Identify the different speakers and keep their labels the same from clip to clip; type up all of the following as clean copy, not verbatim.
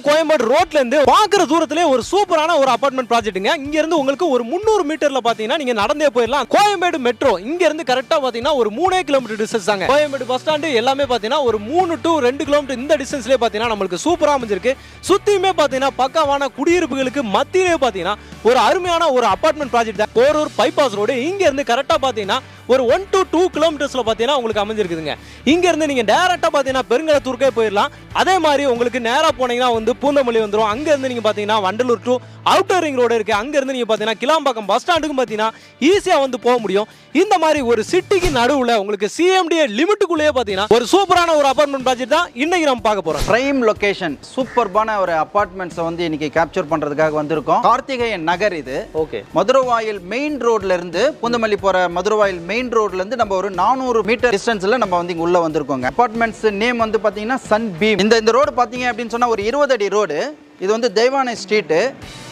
Speaker 1: கோயம்பேடு ரோட்ல இருந்து பாக்குற தூரத்திலே ஒரு சூப்பரான ஒரு அபார்ட்மெண்ட் ப்ராஜெக்ட்டுங்க. இங்க இருந்து உங்களுக்கு ஒரு 300 மீட்டர்ல பாத்தீங்கன்னா நீங்க நடந்தே போயிடலாம். கோயம்பேடு மெட்ரோ இங்க இருந்து கரெக்டா பாத்தீங்கன்னா ஒரு 3 கிலோமீட்டர் டிஸ்டன்ஸ் தாங்க. கோயம்பேடு பஸ் ஸ்டாண்ட் எல்லாமே பாத்தீங்கன்னா ஒரு 3 to 2 கிலோமீட்டர் இந்த டிஸ்டன்ஸ்லயே பாத்தீங்கன்னா நமக்கு சூப்பரா அமைஞ்சிருக்கு. சுத்தியுமே பாத்தீங்கன்னா பக்காவான குடியிருப்புகளுக்கு மத்தியிலே பாத்தீங்கன்னா ஒரு அருமையான ஒரு அபார்ட்மெண்ட் ப்ராஜெக்ட் தான். போரூர் பைபாஸ் ரோடு இங்க இருந்து கரெக்டா பாத்தீங்கன்னா ஒரு 1 to 2 கிலோமீட்டர்ஸ்ல பாத்தீங்கன்னா உங்களுக்கு அமைஞ்சிருக்குதுங்க. இங்க இருந்து நீங்க டைரக்டா பாத்தீங்கன்னா பெருங்கலத்தூருக்கே போயிடலாம். அதே மாதிரி உங்களுக்கு நேரா போனீங்கன்னா வந்து பூந்தமல்லி வந்துரும். அங்க இருந்து நீங்க பாத்தீங்கன்னா Vandalur to outer ring road இருக்கு. அங்க இருந்து நீங்க பாத்தீங்கன்னா கிளாம்பாக்கம் பஸ் ஸ்டாண்டுக்கு பாத்தீங்கன்னா ஈஸியா வந்து போக முடியும். இந்த மாதிரி ஒரு சிட்டிக்கு நடுவுல உங்களுக்கு சிஎம்டிஏ லிமிட்டுக்குள்ளேயே பாத்தீங்கன்னா ஒரு சூப்பரான ஒரு அபார்ட்மெண்ட் ப்ராஜெக்ட் தான் இன்னைக்கு நம்ம பார்க்க போறோம்.
Speaker 2: பிரைம் லொகேஷன் சூப்பர்பான ஒரு அபார்ட்மெண்ட்ஸ் வந்து இன்னைக்கு கேப்சர் பண்றதுக்காக வந்திருக்கோம். கார்த்திகேயன் நகர் இது.
Speaker 1: ஓகே.
Speaker 2: மதுரவாயில் மெயின் ரோட்ல இருந்து பூந்தமல்லி போற மதுரவாயில் மெயின் ரோட்ல இருந்து நம்ம ஒரு 400 மீட்டர் டிஸ்டன்ஸ்ல நம்ம வந்து இங்க உள்ள வந்திருக்கோங்க. அபார்ட்மெண்ட்ஸ் நேம் வந்து பாத்தீங்கன்னா சன் பீம். இந்த ரோடு பாத்தீங்க அப்படின்னு சொன்னா ஒரு 20 அடி ரோடு. இது வந்து தெய்வானை ஸ்ட்ரீட்டு.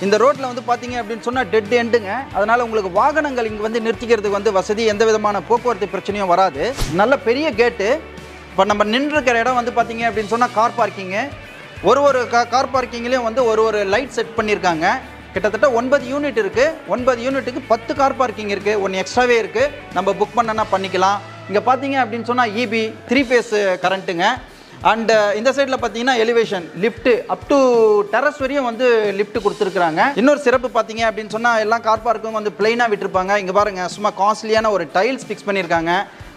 Speaker 2: இந்த ரோட்டில் வந்து பார்த்தீங்க அப்படின்னு சொன்னால் டெட் எண்டுங்க. அதனால் உங்களுக்கு வாகனங்கள் இங்கே வந்து நிறுத்திக்கிறதுக்கு வந்து வசதி, எந்த விதமான போக்குவரத்து பிரச்சனையும் வராது. நல்ல பெரிய கேட்டு. இப்போ நம்ம நின்றுருக்கிற இடம் வந்து பார்த்தீங்க அப்படின்னு சொன்னால் கார் பார்க்கிங்கு. ஒரு கார் பார்க்கிங்லேயும் வந்து ஒரு லைட் செட் பண்ணியிருக்காங்க. கிட்டத்தட்ட 9 யூனிட் இருக்குது. 9 யூனிட்டுக்கு 10 கார் பார்க்கிங் இருக்குது. 1 எக்ஸ்ட்ராவே இருக்குது. நம்ம புக் பண்ணனா பண்ணிக்கலாம். இங்கே பார்த்தீங்க அப்படின்னு சொன்னால் EB 3 ஃபேஸ் கரண்ட்டுங்க. அண்ட் இந்த சைடில் பார்த்தீங்கன்னா elevation lift up to terrace வரையும் வந்து லிஃப்ட் கொடுத்துருக்காங்க. இன்னொரு சிறப்பு பார்த்தீங்க அப்படின்னு சொன்னால் எல்லாம் கார் பார்க்கும் வந்து பிளைனாக விட்டுருப்பாங்க. இங்கே பாருங்கள், சும்மா காஸ்ட்லியான ஒரு டைல்ஸ் ஃபிக்ஸ் பண்ணியிருக்காங்க.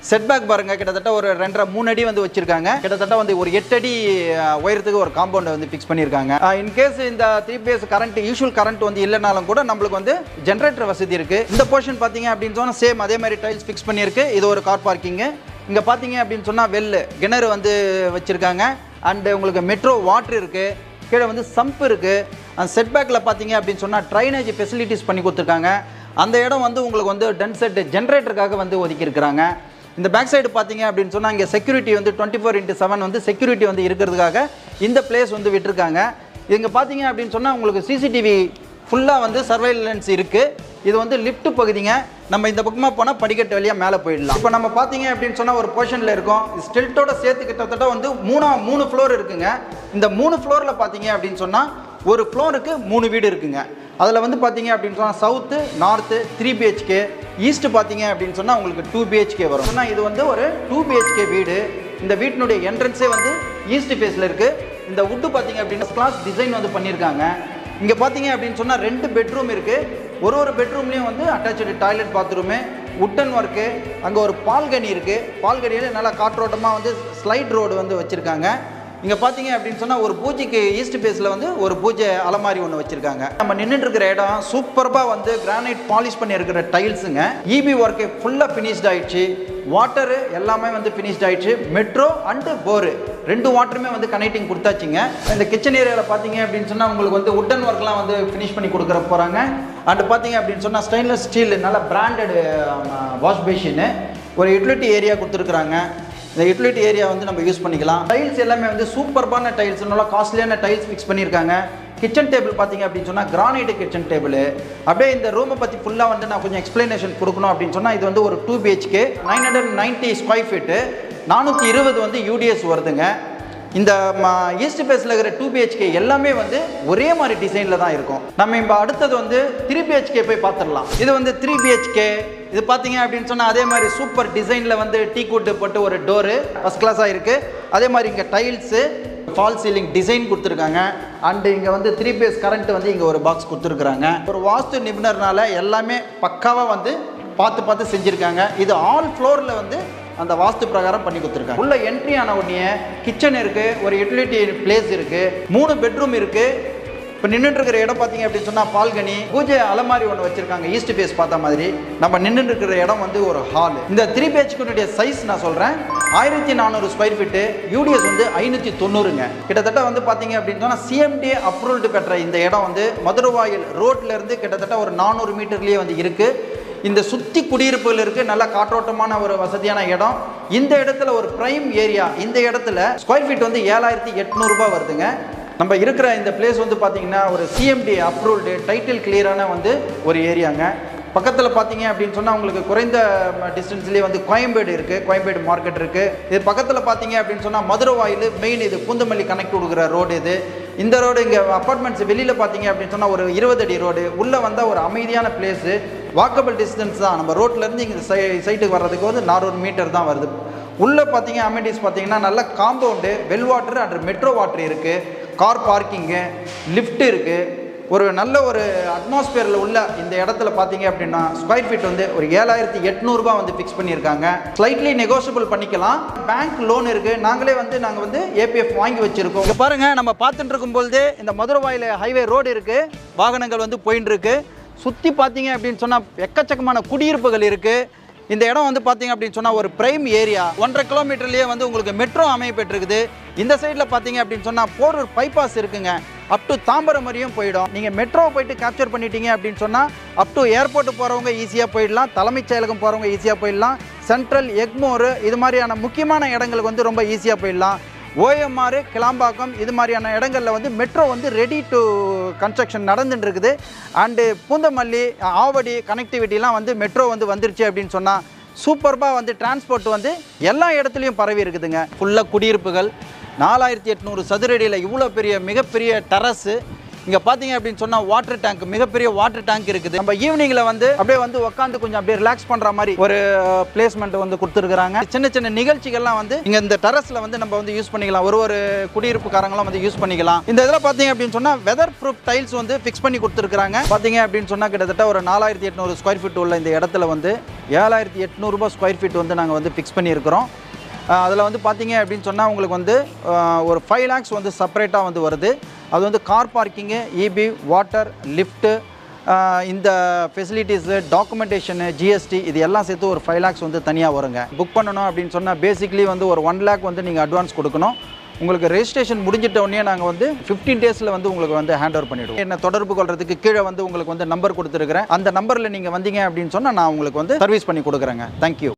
Speaker 2: செட்பேக் பாருங்க, கிட்டத்தட்ட ஒரு 2.5-3 அடி வந்து வச்சிருக்காங்க. கிட்டத்தட்ட வந்து ஒரு 8 அடி உயரத்துக்கு ஒரு காம்பவுண்ட் வந்து ஃபிக்ஸ் பண்ணியிருக்காங்க. இன்கேஸ் இந்த 3 ஃபேஸ் கரண்ட் யூஷுவல் கரண்ட் வந்து இல்லைனாலும் கூட நம்மளுக்கு வந்து ஜென்ரேட்டர் வசதி இருக்கு. இந்த போர்ஷன் பார்த்தீங்க அப்படின்னு சொன்னால் சேம் அதே மாதிரி டைல்ஸ் ஃபிக்ஸ் பண்ணியிருக்கு. இது ஒரு கார் பார்க்கிங்கு. இங்கே பார்த்தீங்க அப்படின்னு சொன்னால் கிணறு வந்து வச்சுருக்காங்க. அண்டு உங்களுக்கு மெட்ரோ வாட்டர் இருக்குது. கீழே வந்து சம்ப் இருக்குது. அந்த செட்பேக்கில் பார்த்தீங்க அப்படின்னு சொன்னால் ட்ரைனேஜ் ஃபெசிலிட்டிஸ் பண்ணி கொடுத்துருக்காங்க. அந்த இடம் வந்து உங்களுக்கு வந்து டென் செட் ஜென்ரேட்டருக்காக வந்து ஒதுக்கியிருக்கிறாங்க. இந்த பேக் சைடு பார்த்தீங்க அப்படின்னு சொன்னால் இங்கே செக்யூரிட்டி வந்து 24/7 வந்து செக்யூரிட்டி வந்து இருக்கிறதுக்காக இந்த பிளேஸ் வந்து விட்டுருக்காங்க. இங்கே பார்த்தீங்க அப்படின்னு சொன்னால் உங்களுக்கு CCTV ஃபுல்லாக வந்து சர்வைலன்ஸ் இருக்குது. இது வந்து லிஃப்ட் பகுதிங்க. நம்ம இந்த பக்கமாக போனால் படிக்கட்டு வழியாக மேலே போயிடலாம். இப்போ நம்ம பார்த்தீங்க அப்படின்னு சொன்னால் ஒரு போர்ஷனில் இருக்கும். ஸ்டில்ட்டோட சேர்த்து கிட்டத்தட்ட வந்து 3 ஃப்ளோர் இருக்குங்க. இந்த 3 ஃப்ளோரில் பார்த்தீங்க அப்படின்னு சொன்னால் ஒரு ஃப்ளோருக்கு 3 வீடு இருக்குங்க. அதில் வந்து பார்த்தீங்க அப்படின்னு சொன்னால் சவுத்து, நார்த்து 3 BHK, ஈஸ்ட்டு பார்த்தீங்க அப்படின்னு சொன்னால் உங்களுக்கு 2 BHK வரும். சொன்னால் இது வந்து ஒரு 2 BHK வீடு. இந்த வீட்டினுடைய என்ட்ரன்ஸே வந்து ஈஸ்ட் ஃபேஸில் இருக்குது. இந்த வுட்டு பார்த்தீங்க அப்படின்னா கிளாஸ் டிசைன் வந்து பண்ணியிருக்காங்க. இங்கே பார்த்தீங்க அப்படின்னு சொன்னால் 2 பெட்ரூம் இருக்குது. ஒரு பெட்ரூம்லேயும் வந்து attach toilet bathroom, wooden work. அங்கே ஒரு பால்கனி இருக்குது. பால்கனியில் நல்லா காற்றோட்டமாக வந்து ஸ்லைட் ரோடு வந்து வச்சுருக்காங்க. இங்கே பார்த்தீங்க அப்படின்னு சொன்னால் ஒரு பூஜைக்கு ஈஸ்ட் ஃபேஸில் வந்து ஒரு பூஜை அலமாரி ஒன்று வச்சுருக்காங்க. நம்ம நின்றுட்டு இருக்கிற இடம் சூப்பராக வந்து கிரானைட் பாலிஷ் பண்ணி இருக்கிற டைல்ஸுங்க. EB ஒர்க்கு ஃபுல்லாக ஃபினிஷ்ட் ஆகிடுச்சு. வாட்டரு எல்லாமே வந்து ஃபினிஷ்ட் ஆகிடுச்சு. மெட்ரோ அண்டு போரு 2 வாட்டருமே வந்து கனெக்டிங் கொடுத்தாச்சுங்க. இந்த கிச்சன் ஏரியாவில் பார்த்தீங்க அப்படின்னு சொன்னால் உங்களுக்கு வந்து உட்டன் ஒர்க்லாம் வந்து ஃபினிஷ் பண்ணி கொடுக்குற போகிறாங்க. அண்டு பார்த்தீங்க அப்படின்னு சொன்னால் ஸ்டெயின்லெஸ் ஸ்டீல் நல்ல பிராண்டடு வாஷ் பேஷின்னு ஒரு யூட்டிலிட்டி ஏரியா கொடுத்துருக்குறாங்க. இந்த யூட்டிலிட்டி ஏரியா வந்து நம்ம யூஸ் பண்ணிக்கலாம். டைல்ஸ் எல்லாமே வந்து சூப்பர்பான டைல்ஸ், நல்லா காஸ்ட்லியான டைல்ஸ் ஃபிக்ஸ் பண்ணியிருக்காங்க. கிச்சன் டேபிள் பார்த்தீங்க அப்படின்னு சொன்னால் கிரானைட் கிச்சன் டேபிள். அப்படியே இந்த ரூமை பற்றி ஃபுல்லாக வந்து நான் கொஞ்சம் எக்ஸ்பிளனேஷன் கொடுக்கணும் அப்படின்னு சொன்னால் இது வந்து ஒரு 2 BHK 990 ஸ்கொயர் ஃபீட்டு 420 வந்து UDS வருதுங்க. இந்த ஈஸ்ட் ஃபேஸில் இருக்கிற 2 BHK எல்லாமே வந்து ஒரே மாதிரி டிசைனில் தான் இருக்கும். நம்ம இப்போ அடுத்தது வந்து 3 BHK போய் பார்த்துடலாம். இது வந்து 3 BHK. இது பார்த்தீங்க அப்படின்னு சொன்னால் அதே மாதிரி சூப்பர் டிசைனில் வந்து டீக்கூட்டு போட்டு ஒரு டோரு ஃபஸ்ட் கிளாஸாக இருக்குது. அதே மாதிரி இங்கே டைல்ஸு ஃபால் சீலிங் டிசைன் கொடுத்துருக்காங்க. அண்டு இங்கே வந்து 3 ஃபேஸ் கரண்ட் வந்து இங்கே ஒரு பாக்ஸ் கொடுத்துருக்குறாங்க. ஒரு வாஸ்து நிபுணர்னால எல்லாமே பக்காவாக வந்து பார்த்து செஞ்சுருக்காங்க. இது ஆல் ஃப்ளோரில் வந்து அந்த வாஸ்து பிரகாரம் பண்ணி கொடுத்துருக்காங்க. உள்ள என்ட்ரி ஆன உடனே கிச்சன் இருக்குது, ஒரு யூட்டிலிட்டி பிளேஸ் இருக்குது, 3 பெட்ரூம் இருக்குது. இப்போ நின்றுட்டு இருக்கிற இடம் பார்த்தீங்க அப்படின்னு சொன்னால் பால்கனி, பூஜை அலமாரி ஒன்று வச்சுருக்காங்க ஈஸ்ட் ஃபேஸ் பார்த்த மாதிரி. நம்ம நின்றுட்டு இருக்கிற இடம் வந்து ஒரு ஹால். இந்த 3 BHK சைஸ் நான் சொல்கிறேன் 1400 ஸ்கொயர் ஃபீட்டு. UDS வந்து 590ங்க. கிட்டத்தட்ட வந்து பார்த்தீங்க அப்படின்னு சொன்னால் CMDA அப்ரூவ்டு பெற்ற இந்த இடம் வந்து மதுரவாயில் ரோட்லேருந்து கிட்டத்தட்ட ஒரு 400 மீட்டர்லேயே வந்து இருக்குது. இந்த சுற்றி குடியிருப்புகள் இருக்குது. நல்ல காற்றோட்டமான ஒரு வசதியான இடம். இந்த இடத்துல ஒரு பிரைம் ஏரியா. இந்த இடத்துல ஸ்கொயர் ஃபீட் வந்து 7800 ரூபாய் வருதுங்க. நம்ம இருக்கிற இந்த பிளேஸ் வந்து பார்த்தீங்கன்னா ஒரு CMDA அப்ரூவ்டு டைட்டில் கிளியரான வந்து ஒரு ஏரியாங்க. பக்கத்தில் பார்த்தீங்க அப்படின்னு சொன்னால் உங்களுக்கு குறைந்த டிஸ்டன்ஸ்லேயே வந்து கோயம்பேடு இருக்குது, கோயம்பேடு மார்க்கெட் இருக்குது. இது பக்கத்தில் பார்த்தீங்க அப்படின்னு சொன்னால் மதுரவாயில் மெயின் இது பூந்தமல்லி கனெக்ட் கொடுக்குற ரோடு இது. இந்த ரோடு இங்கே அப்பார்ட்மெண்ட்ஸ் வெளியில் பார்த்தீங்க அப்படின்னு சொன்னால் ஒரு 20 அடி ரோடு, உள்ளே வந்தால் ஒரு அமைதியான பிளேஸு, வாக்கபிள் டிஸ்டன்ஸ் தான். நம்ம ரோட்லேருந்து இங்கே சைட்டுக்கு வர்றதுக்கு வந்து 400 மீட்டர் தான் வருது. உள்ளே பார்த்தீங்க அமெனிட்டிஸ் பார்த்தீங்கன்னா நல்ல compound, well water and metro water இருக்குது, கார் பார்க்கிங்கு, லிஃப்ட் இருக்குது. ஒரு நல்ல ஒரு அட்மாஸ்பியரில் உள்ள இந்த இடத்துல பார்த்தீங்க அப்படின்னா ஸ்கொயர் ஃபீட் வந்து ஒரு 7,800 ரூபாய் வந்து ஃபிக்ஸ் பண்ணியிருக்காங்க. ஸ்லைட்லி நெகோஷியபிள் பண்ணிக்கலாம். பேங்க் லோன் இருக்குது. நாங்கள் வந்து ஏபிஎஃப் வாங்கி வச்சுருக்கோம். இங்கே பாருங்கள், நம்ம பார்த்துட்டு இருக்கும்பொழுது இந்த மதுரவாயில் ஹைவே ரோடு இருக்குது, வாகனங்கள் வந்து போயின்னு இருக்கு. சுற்றி பார்த்தீங்க அப்படின்னு சொன்னால் எக்கச்சக்கமான குடியிருப்புகள் இருக்குது. இந்த இடம் வந்து பார்த்தீங்க அப்படின்னு சொன்னால் ஒரு பிரைம் ஏரியா. 1.5 கிலோமீட்டர்லேயே வந்து உங்களுக்கு மெட்ரோ அமையப்பட்டிருக்குது. இந்த சைடில் பார்த்தீங்க அப்படின்னு சொன்னால் போரூர் பைபாஸ் இருக்குங்க, அப் டு தாம்பரம் வரையும் போயிடும். நீங்கள் மெட்ரோவை போயிட்டு கேப்சர் பண்ணிட்டீங்க அப்படின்னு சொன்னால் அப் டு ஏர்போர்ட்டு போகிறவங்க ஈஸியாக போயிடலாம், தலைமைச் செயலகம் போகிறவங்க ஈஸியாக போயிடலாம், சென்ட்ரல் எக்மோர் இது மாதிரியான முக்கியமான இடங்களுக்கு வந்து ரொம்ப ஈஸியாக போயிடலாம். ஓஎம்ஆர், கிளாம்பாக்கம் இது மாதிரியான இடங்களில் வந்து மெட்ரோ வந்து ரெடி டு கன்ஸ்ட்ரக்ஷன் நடந்துட்டு இருக்குது. அண்டு பூந்தமல்லி, ஆவடி கனெக்டிவிட்டிலாம் வந்து மெட்ரோ வந்து வந்துருச்சு அப்படின்னு சொன்னால் சூப்பர்பாக வந்து டிரான்ஸ்போர்ட் வந்து எல்லா இடத்துலையும் பரவி இருக்குதுங்க. ஃபுல்லாக குடியிருப்புகள், 4,800 சதுரடியில் இவ்வளோ பெரிய மிகப்பெரிய டெரஸு. இங்கே பார்த்தீங்க அப்படின்னு சொன்னால் வாட்டர் டேங்க், மிகப்பெரிய வாட்டர் டேங்க் இருக்குது. நம்ம ஈவினிங்கில் வந்து அப்படியே வந்து உட்காந்து கொஞ்சம் அப்படியே ரிலாக்ஸ் பண்ணுற மாதிரி ஒரு பிளேஸ்மெண்ட் வந்து கொடுத்துருக்குறாங்க. சின்ன சின்ன நிகழ்ச்சிகள்லாம் வந்து இங்கே இந்த டெரஸில் வந்து நம்ம வந்து யூஸ் பண்ணிக்கலாம். ஒரு குடியிருப்புக்காரங்களாம் வந்து யூஸ் பண்ணிக்கலாம். இந்த இதில் பார்த்தீங்க அப்படின்னு சொன்னால் வெதர் ப்ரூஃப் டைல்ஸ் வந்து ஃபிக்ஸ் பண்ணி கொடுத்துருக்குறாங்க. பார்த்தீங்க அப்படின்னு சொன்னால் கிட்டத்தட்ட ஒரு 4,800 ஸ்கொயர் ஃபீட் உள்ள இந்த இடத்துல வந்து 7,800 ரூபாய் ஸ்கொயர் ஃபீட் வந்து நாங்கள் வந்து ஃபிக்ஸ் பண்ணியிருக்கிறோம். அதில் வந்து பார்த்தீங்க அப்படின்னு சொன்னால் உங்களுக்கு வந்து ஒரு 5 lakhs வந்து செப்பரேட்டாக வந்து வருது. அது வந்து car parking, EB, water, lift, இந்த ஃபெசிலிட்டிஸு, டாக்குமெண்டேஷனு, ஜிஎஸ்டி இது எல்லாம் சேர்த்து ஒரு 5 lakhs வந்து தனியாக வருங்க. புக் பண்ணணும் அப்படின்னு சொன்னால் பேசிக்லி வந்து ஒரு 1 lakh வந்து நீங்கள் அட்வான்ஸ் கொடுக்கணும். உங்களுக்கு ரெஜிஸ்ட்ரேஷன் முடிஞ்சிட்ட உடனே நாங்கள் வந்து 15 daysல வந்து உங்களுக்கு வந்து ஹேண்ட் ஓவர் பண்ணிவிடுவோம். என்ன தொடர்பு கொள்றதுக்கு கீழே வந்து உங்களுக்கு வந்து நம்பர் கொடுத்துருக்கிறேன். அந்த நம்பரில் நீங்கள் வந்தீங்க அப்படின்னு சொன்னால் நான் உங்களுக்கு வந்து சர்வீஸ் பண்ணி கொடுக்குறேங்க. தேங்க்யூ.